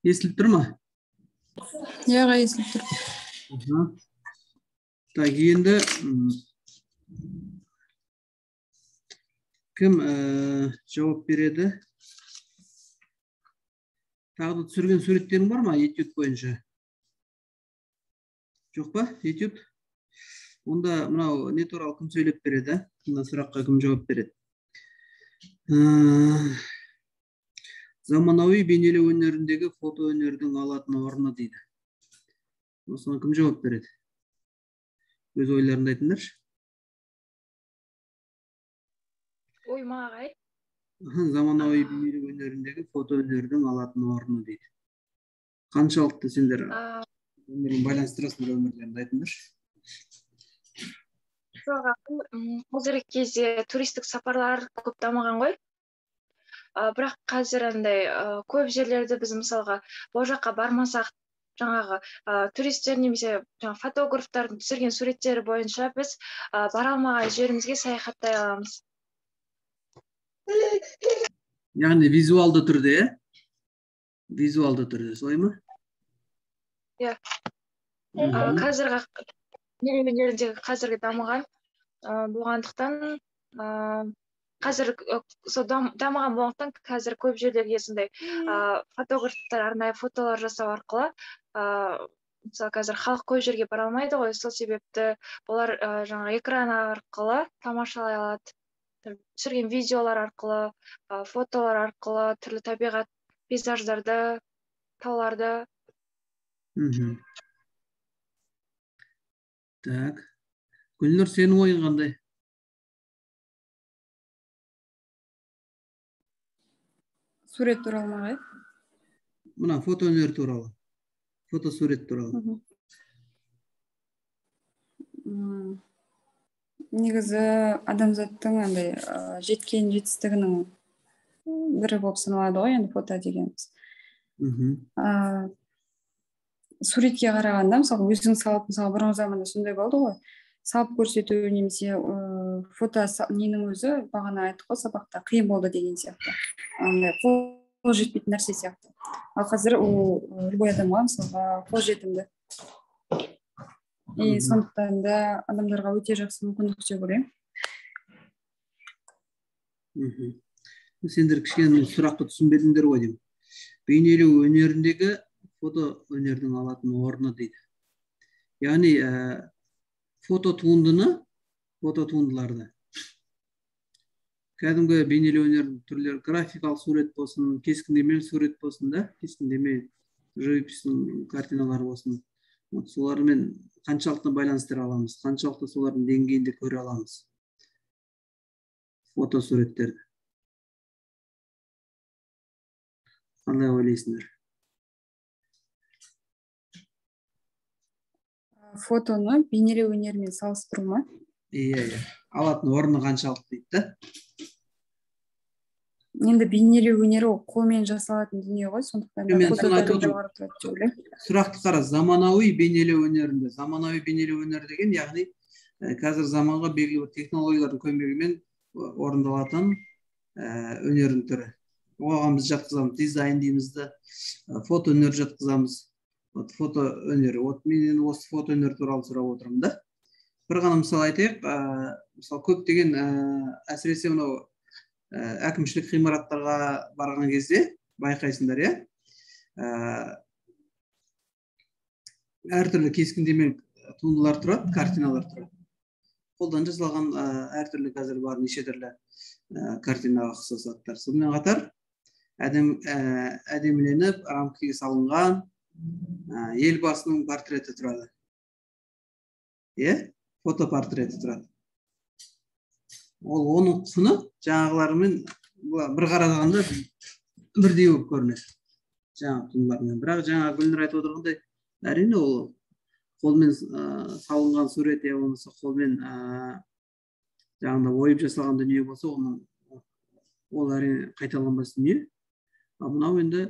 Естіліп тұр ма? Яға естіліп тұр. Так, енді кім жауап береді? Тағы да түсірген суреттерің бар ма этюд бойынша? Жоқ па, этюд? Онда мынау не туралы кім сөйлеп береді? Мына сұраққа кім жауап береді? Заманауи бейнелеу өнеріндегі фото өнердің алатын орны дейді. Осыған кім жауап береді? Өз ойларыңды айтыңдаршы. Ой, мағай. Заманауи бейнелеу өнеріндегі фото өнердің алатын орны дейді. Қаншалықты сендер өмірін байланыстырасыңдар өмірлеріңді айтыңдаршы. Қазіргі кезде туристік сапарлар көп дамыған ғой. Бірақ қазір андай көп жерлерде біз мысалға бұл жаққа бармасақ, жаңағы туристер немесе фотографтардың түсірген суреттері бойынша біз бара алмаған жерімізге саяхаттай аламыз. Яғни визуалды түрде, визуалды түрде, солай ма? Иә. Қазіргі өнеріндегі қазіргі дамыған болғандықтан қазір дамыған болғандықтан қазір көп жерлерге сондай фотографтар арнайы фотолар жасау арқылы мысалы қазір халық көп жерге бара алмайды ғой, сол себепті олар жаңа экран арқылы тамашалай алады. Түсірген видеолар арқылы, фотолар арқылы түрлі табиғат пейзаждарды, тауларды. Так. Гүлнұр, сенің ойың қандай? Сурет туралы ма? Мына фото өнер туралы. Фото сурет туралы. Негізі адамзаттың андай жеткен жетістігінің бірі болып саналады ғой, енді фото дегеніміз. Суретке қарағанда, мысалы өзің салып, мысалы бұрынғы заманда сондай болды ғой, салып көрсету немесе фото ненің өзі бағана айттық қой сабақта қиын болды деген сияқты. Андай қол жетпейтін нәрсе сияқты. Ал қазір ол любой адамға мысалға қол жетімді. И сондықтан да адамдарға өте жақсы мүмкіндік деп ойлаймын. Сендер кішкене сұрақты түсінбедіңдер ғой деймін. Бейнелеу өнеріндегі фото өнердің алатын орны дейді. Яғни фото туындыларды кәдімгі бейнелеу өнердің түрлері, графикалық сурет болсын, кескіндемелі сурет болсын да, кескіндеме живописный картиналар болсын. Солармен қаншалықты байланыстыра аламыз, қаншалықты солардың деңгейінде көре аламыз фото суреттерді. Қандай ойлайсыңдар? Фотоны бейнелеу өнерімен салыстыру ма? Иә. Алатын орны қаншалықты дейді да? Енді бейнелеу өнері қолмен жасалатын дүние ғой, сондықтан сұрақты қара, заманауи бейнелеу өнерінде. Заманауи бейнелеу өнер деген, яғни қазір заманға белгілі бір технологиялардың көмегімен орындалатын өнердің түрі. Оған біз жатқызамыз, дизайн деймізді, фото өнер жатқызамыз. Фото өнері. Мен осы фото өнер туралы сұрап отырмын да. Бір ғана мысал айтайық, мысалы көптеген әсіресе мынау әкімшілік ғимараттарға барған кезде байқайсыңдар, иә? Әртүрлі кескіндеме туындылар тұрады, картиналар тұрады. Қолдан жасалған әртүрлі қазір бар неше түрлі картинаға ұқсас заттар. Сонымен қатар әдеміленіп, рамкаға салынған елбасының портреті тұрады. Иә? Фотопортреті тұрады. Ол оның құны жаңағылармен бір қарағанда бірдей болып көрінеді. Жаңағы туындылармен. Бірақ жаңа Гүлнұр айтып отырғандай, әрине ол қолмен салынған сурет, я болмаса қолмен жаңағында ойып жасалған дүние болса, ол әрине қайталанбас дүние. Ал мынау енді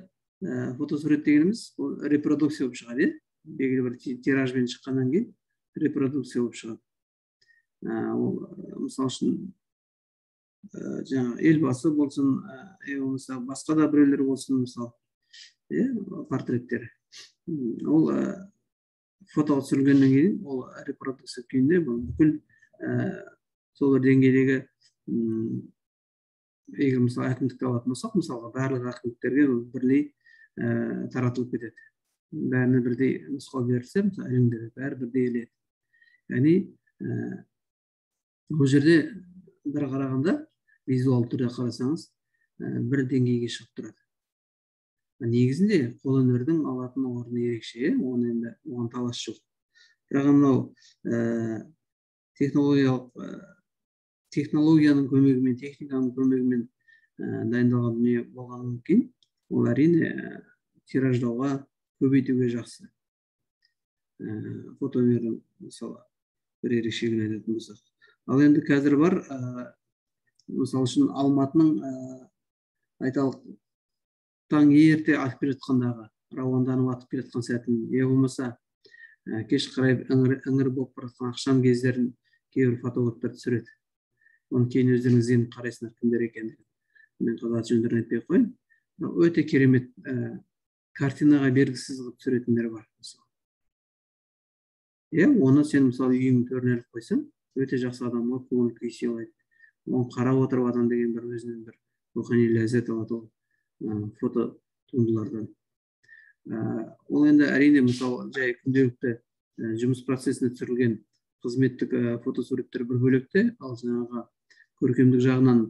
фотосурет дегеніміз репродукция болып шығады, белгілі бір тиражбен шыққаннан кейін репродукция болып шығады. Мысалы үшін жаңа елбасы болсын, басқа да біреулер болсын, мысалы портреттері. Ол фото түсірілгеннен кейін ол репродукция күйінде бүкіл сол бір деңгейдегі егер мысалы әкімдікте алатын болсақ, мысалға барлық әкімдіктерге бірлей таратылып кетеді. Бәріне бірдей нұсқау берілсе, мысалы әлемдегі бәрі бірдей келеді. Яғни бұл жерде бір қарағанда визуалды түрде қарасаңыз бір деңгейге шығып тұрады. Негізінде қолөнердің алатын орны ерекше, оған талас жоқ. Бірақ мынау технологияның көмегімен, техниканың көмегімен дайындалған дүние болғаннан кейін, ол әрине тираждауға, көбейтуге жақсы. Фотоөнердің мысалы бір ерекшелігін айтатын болсақ. Ал енді қазір бар, мысалы үшін Алматының айталық таң ерте атып келе жатқандағы, рауанданып атып келе жатқан сәтін, болмаса кеш қарай іңір болып бара жатқан ақшам кездерін кейбір фотографтар түсіреді. Оны кейін өздеріңіз енді қарайсыңдар кімдер екендігін. Мен аты жөндерін айтпай ақ қояйын. Өте керемет картинаға бергісіз қылып түсіретіндер бар. Оны сен мысалы үйіңнің төріне іліп қойсаң, өте жақсы адамға көңіл күй сыйлайды. Оны қарап отырып адам деген бір өзінен бір рухани ләззат алады ол фото туындылардан. Ол енді әрине мысалы жай күнделікті жұмыс процесінде түсірілген қызметтік фотосуреттер бір бөлекте, ал жаңағы көркемдік жағынан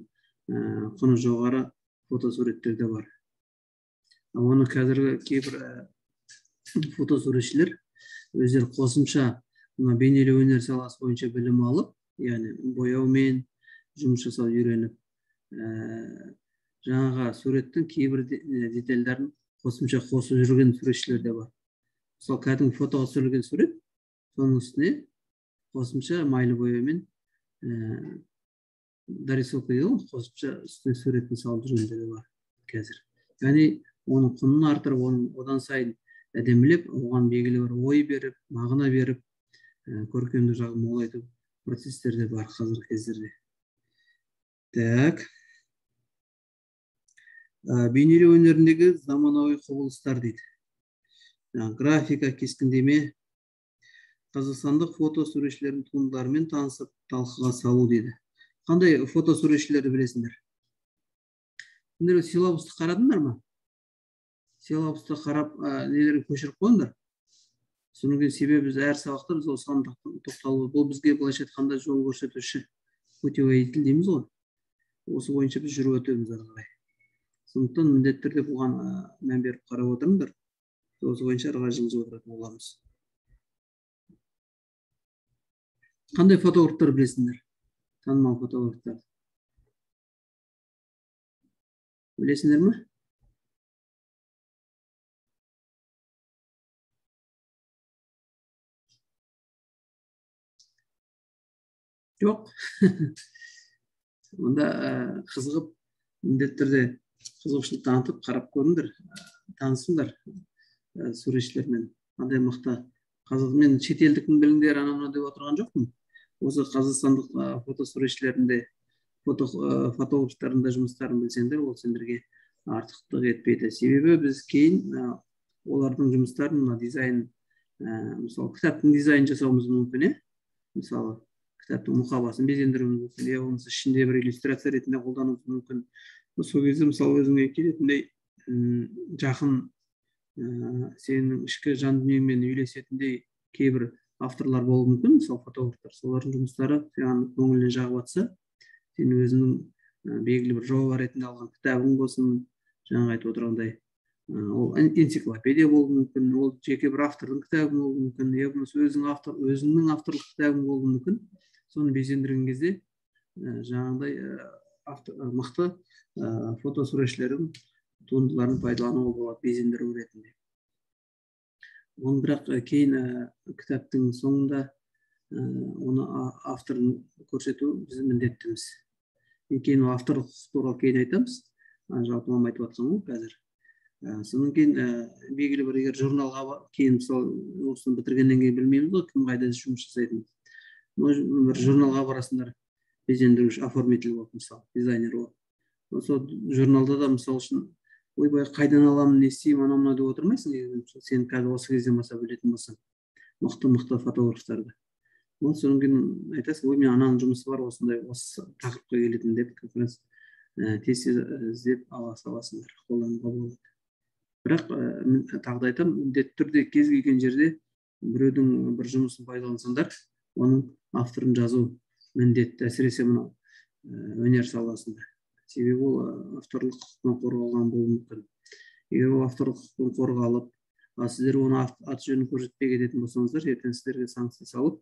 құны жоғары фотосуреттер де бар. Оны қазіргі кейбір фотосуретшілер өздері қосымша бейнелеу өнер саласы бойынша білім алып, яғни бояумен жұмыс жасау үйреніп, жаңаға суреттің кейбір детальдарын қосымша қосып жүрген суретшілер де бар. Мысалы, кәдімгі фотоға түсірілген сурет, соның үстіне қосымша майлы бояумен дорисовка дейді ғой, қосымша үстіне суретін салып жүргендер де бар қазір. Яғни оның құнын артырып, одан сайын әдемілеп, оған белгілі бір ой беріп, мағына беріп, көркемдік жағын молайту процестер де бар қазіргі кездерде. Так. Бейнелеу өнеріндегі заманауи құбылыстар дейді. Графика, кескіндеме, қазақстандық фото суретшілердің туындыларымен танысып, талқыға салу дейді. Қандай фото суретшілерді білесіңдер? Сендер силабусты қарадыңдар ма? Силабусты қарап, нелерін көшіріп қойыңдар. Соның кейін себебі біз әр сабақта біз осыған тоқталу. Бұл бізге былайша айтқанда жол көрсетуші путеводитель дейміз ғой. Осы бойынша біз жүріп өтеміз ары қарай. Сондықтан міндетті түрде бұған мән беріп қарап отырыңдар. Осы бойынша ары қарай жылжып отыратын боламыз. Қандай фотографтар білесіңдер? Танымал фотографтар. Білесіңдер ме? Жоқ. Онда қызығып, міндетті түрде қызығушылық танытып, қарап көріңдер, танысыңдар суретшілермен. Қандай мықты. Мен шетелдіктің біліңдер, ананы деп отырған жоқпын. Осы қазақстандық фотосуретшілерінде, фотографтарында жұмыстарын білсеңдер, ол сендерге артықтық етпейді. Себебі біз кейін олардың жұмыстарын дизайн, мысалы, кітаптың дизайн жасауымыз мүмкін, мысалы, кітаптың мұқабасын безендіруіміз мүмкін, онысы ішінде бір иллюстрация ретінде қолдануымыз мүмкін. Сол кезде мысалы өзіңе келетіндей жақын сенің ішкі жан дүниеңмен үйлесетіндей кейбір авторлар болуы мүмкін, мысалы фотографтар. Солардың жұмыстары саған көңіліне жағып жатса, сен өзіңнің белгілі бір жоба ретінде алған кітабың болсын, жаңа айтып отырғандай, ол энциклопедия болуы мүмкін, ол жеке бір автордың кітабы болуы мүмкін, өзіңнің авторлық кітабың болуы мүмкін. Соны безендірген кезде жаңағыдай мықты фотосуретшілердің туындыларын пайдалануға болады безендіру ретінде. Оны бірақ кейін кітаптың соңында оны авторын көрсету біздің міндетіміз. Кейін авторлық құқық туралы кейін айтамыз. Жалпы мама айтып жатқан ғой қазір. Содан кейін белгілі бір егер журналға кейін мысалы осыны бітіргеннен кейін білмейміз ғой кім қайда жұмыс жасайтынын. Бір журналға барасыңдар, безендіруші, оформитель болып, мысалы, дизайнер болып. Сол журналда да мысалы үшін ойбай қайдан аламын, не істеймін, анау мынау деп отырмайсың. Сен қазір осы кезден бастап білетін болсаң, мықты фотографтарды. Содан кейін айтасың, ой, мен ананың жұмысы бар, осындай, осы тақырыпқа келетін деп, как раз тез іздеп ала саласыңдар, қолдануға болады. Бірақ тағы да айтамын, міндетті түрде кез келген жерде біреудің бір жұмысын пайдалансаңдар, оның авторын жазу міндетті, әсіресе мынау өнер саласында. Себебі ол авторлық құқықтан қорғалған болуы мүмкін. Егер ол авторлық құқықтан қорғалып, сіздер оны аты жөнін көрсетпей кететін болсаңыздар, ертең сіздерге санкция салып,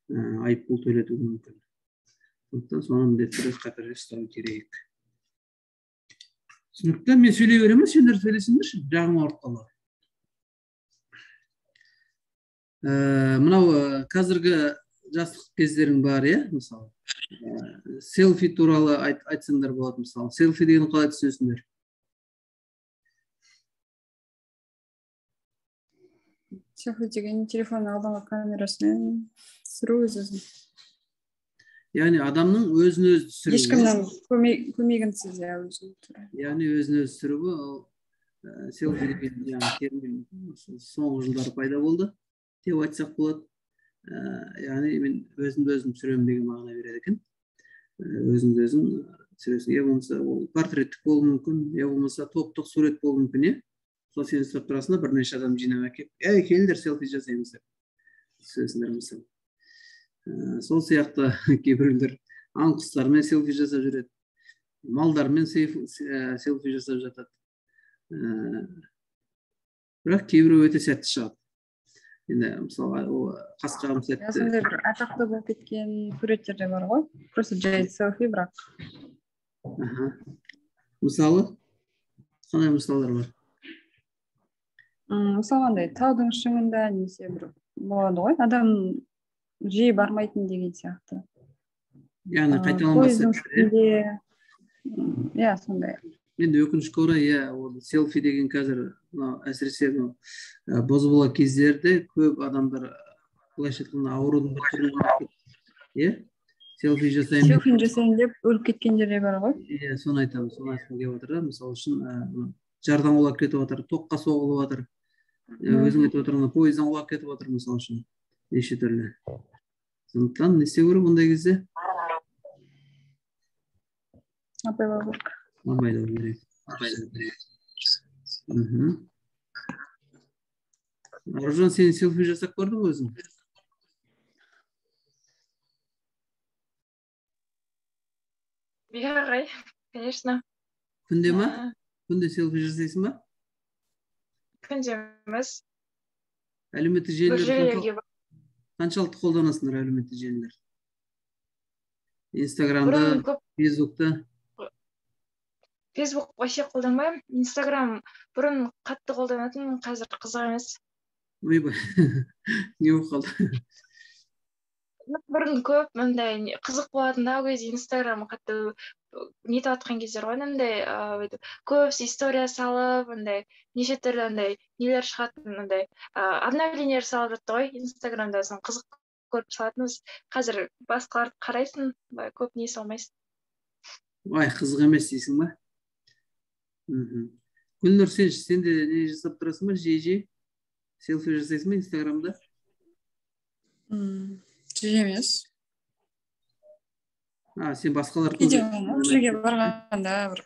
айыппұл төлетуі мүмкін. Сондықтан соны міндетті түрде қаперде ұстау керек. Түсінікті, мен сөйлей беремін, сендер сөйлесіңдерші, жағым ауырып қалады. Мынау қазіргі жастық кездерің бар, мысалы. Селфи туралы айтсаңдар болады, мысалы. Селфи деген қалай түсінесіңдер? Селфи деген телефонның алдыңғы камерасымен түсіру өзін. Яғни адамның өзін-өзі түсіруі. Ешкімнің көмегінсіз өзін түсіру. Яғни өзін-өзі түсіруі, селфи деген термин соңғы жылдары пайда болды деп айтсақ болады. Яғни мен өзімді-өзім түсіремін деген мағына береді екен. Өзіңді-өзің түсіресің. Я болмаса ол портреттік болуы мүмкін, я болмаса топтық сурет болуы мүмкін, сол сен ұстап тұрасында бірнеше адам жинап әкеліп, келіңдер селфи жасаймыз деп түсіресіңдер мысалы. Сол сияқты кейбіреулер аң құстармен селфи жасап жүреді, малдармен селфи жасап жатады. Бірақ кейбіреу өте сәтті шығады. Енді мысалы қасқағым сәтті. Сондай бір атақты болып кеткен суреттер де бар ғой, просто жай селфи бірақ. Мысалы қандай мысалдар бар? Мысалы андай таудың шыңында немесе бір болады ғой, адам жиі бармайтын деген сияқты. Яғни қайталанбас сәттер. Иә, сондай. Енді өкінішке орай, селфи деген қазір әсіресе бозбала кездерде көп адамдар былайша айтқанда аурудың бір түрін селфи жасаймын деп өліп кеткендер де бар ғой. Соны айтамын, соны айтқым келіп отыр. Мысалы үшін жардан құлап кетіп жатыр, тоққа соғылып жатыр. Өзің айтып отырған пойыздан құлап кетіп жатыр, мысалы үшін неше түрлі. Сондықтан не істеу керек ондай кезде? Абайлау керек. Абайлау керек. Аружан, сен селфи жасап көрдің бе өзің? Ағай, конечно. Күнде ма? Күнде селфи жасайсың ба? Күнде емес. Әлеуметтік желілер қаншалықты қолданасыңдар әлеуметтік желілер? Инстаграмда, Фейсбукта? Фейсбук вообще қолданбаймын. Инстаграм бұрын қатты қолданатын, қазір қызық емес. Ойбай, не болып қалды? Бұрын көп мындай қызық болатын да, ол кезде Инстаграм қатты нетіп атқан кездер ғой, мындай көбісі история салып, мындай неше түрлі андай нелер шығатын, мындай обновлениелер салып жатты ғой Инстаграмда, соны қызық көріп салатынбыз. Қазір басқаларды қарайсың, көп не салмайсың. Ай, қызық емес дейсің ба? Гүлнұр, сен де не жасап тұрасың ба? Жиі селфи жасайсың ба Инстаграмда? Жиі емес. Сен басқалар жерге барғанда бір.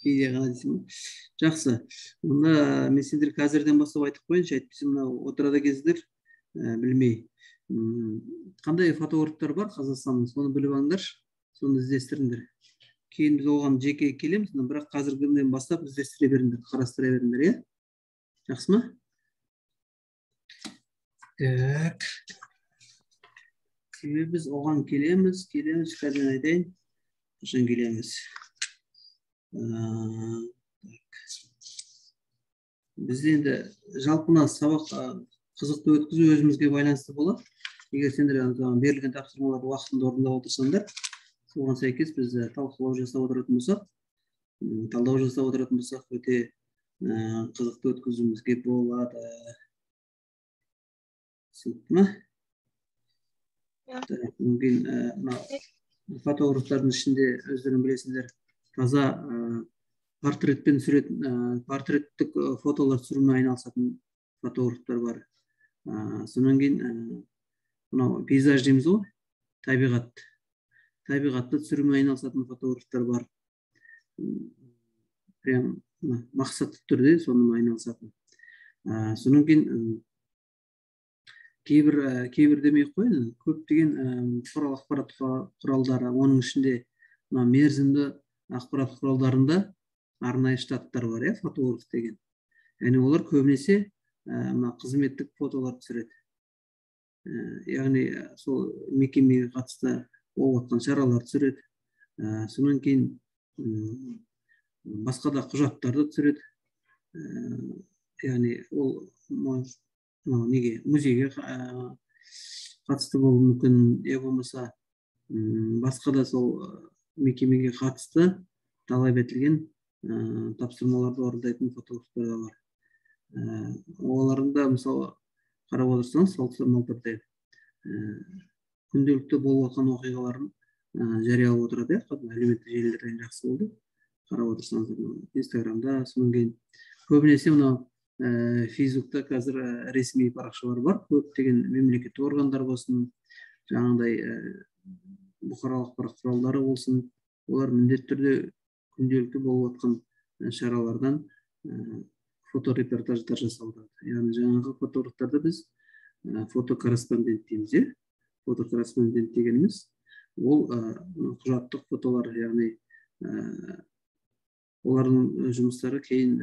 Кейде ғана дейсің ба? Жақсы. Онда мен сендер қазірден бастап айтып қойыншы, әйтпесе мынау отырада кездер білмей. Қандай фотографтар бар Қазақстанда, соны біліп алыңдаршы, соны іздестіріңдер. Кейін біз оған жеке келеміз, бірақ қазіргіден бастап іздестіре беріңдер, қарастыра беріңдер, Жақсы ма? Так. Себебі біз оған келеміз, қазір айтайын. Қашан келеміз. Бізде енді жалпына сабақ қызықты өткізу өзімізге байланысты болады. Егер сендер берілген тапсырмаларды уақытында орындап отырсаңдар, соған сәйкес біз талдау жасап отыратын болсақ, өте қызықты өткізуімізге болады. Түсінікті ме? Фотографтардың ішінде өздерің білесіңдер, таза портреттен сурет, портреттік фотолар түсірумен айналысатын фотографтар бар. Сонан кейін мынау пейзаж дейміз ғой, табиғатты түсірумен айналысатын фотографтар бар. Прям мақсатты түрде сонымен айналысатын. Сонан кейін кейбір демей қойын, көптеген бұқаралық ақпарат құралдары, оның ішінде мерзімді ақпарат құралдарында арнайы штаттар бар, фотограф деген. Яғни олар көбінесе қызметтік фотолар түсіреді. Яғни сол мекемеге қатысты болып жатқан шаралар түсіреді. Сонан кейін басқа да құжаттарды түсіреді. Яғни ол музейге қатысты болуы мүмкін, я болмаса басқа да сол мекемеге қатысты талап етілген тапсырмаларды орындайтын фотографтар да бар. Оларында мысалы қарап отырсаңыз, салыстырмалы түрде күнделікті болып жатқан оқиғаларын жариялап отырады. Әлеуметтік желілерден жақсы болды. Қарап отырсаңыз, Инстаграмда, сонан кейін көбінесе мынау Фейсбукта қазір ресми парақшалар бар. Көптеген мемлекеттік органдар болсын, жаңағыдай бұқаралық ақпарат құралдары болсын, олар міндетті түрде күнделікті болып жатқан шаралардан фоторепортаждар жасалады. Яғни жаңағы фотографтарды біз фотокорреспондент дейміз. Фотокорреспондент дегеніміз ол құжаттық фотолар, яғни олардың жұмыстары кейін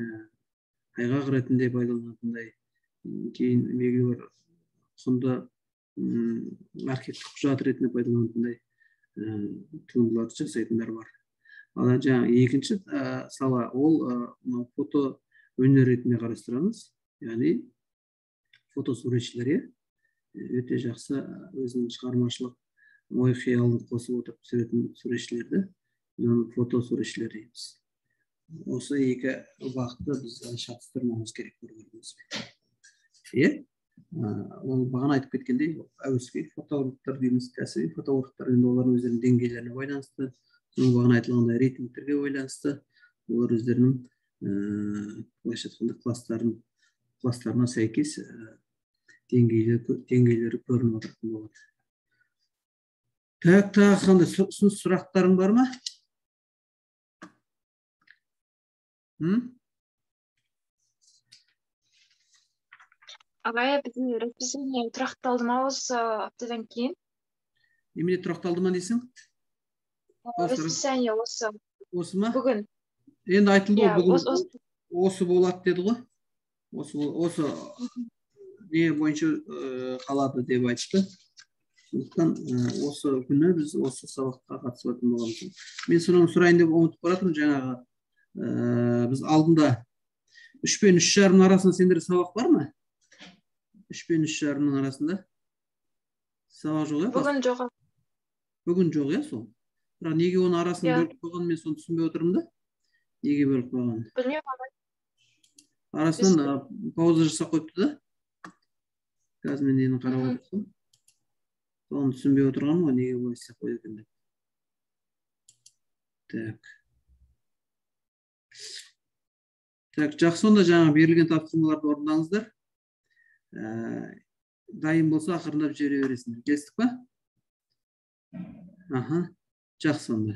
айғақ ретінде пайдаланатындай, кейін белгілі бір құнды архивтік құжат ретінде пайдаланатындай туындыларды жасайтындар бар. Ал жаңағы екінші сала ол фото өнер ретінде қарастырамыз. Яғни фотосуретшілер өте жақсы өзінің шығармашылық ой қиялын қосып отырып түсіретін суретшілерді фотосуретшілер дейміз. Осы екі бағытты біз шатыстырмауымыз керек көргенімізбен. Ол бағана айтып кеткендей, әуесқой фотографтар дейміз, кәсіби фотографтар, енді олардың өздерінің деңгейлеріне байланысты, бағана айтылғандай рейтингтерге байланысты, олар өздерінің былайша айтқанда класстарына сәйкес деңгейлері көрініп отыратын болады. Тағы қандай ұсыныс сұрақтарың бар ма? Ағай, біздің расписание тұрақталды ма осы аптадан кейін? Немене тұрақталды ма дейсің? Расписание осы. Осы ма? Бүгін. Енді айтылды ғой, бүгін осы болады деді ғой. Осы не бойынша қалады деп айтты. Сондықтан осы күні біз осы сабаққа қатысатын боламыз. Мен соны сұрайын деп ұмытып баратырмын. Жаңағы біз алдында 3 пен 3,5 арасында сендер сабақ бар ма? 3 пен 3,5 арасында сабақ жоқ, Бүгін жоқ. Бүгін жоқ, сол. Бірақ неге оны арасын бөліп қойған, мен соны түсінбей отырмын да. Неге бөліп қойған? Білмеймін. Арасынан пауза жасап қойыпты да. Қазір мен нені қарап отырсам. Соны түсінбей отырғаным ғой, неге олай істеп қойды екен деп. Так, жақсы, онда жаңа берілген тапсырмаларды орындаңыздар. Дайын болса ақырындап жібере бересіңдер. Келістік па? Жақсы онда.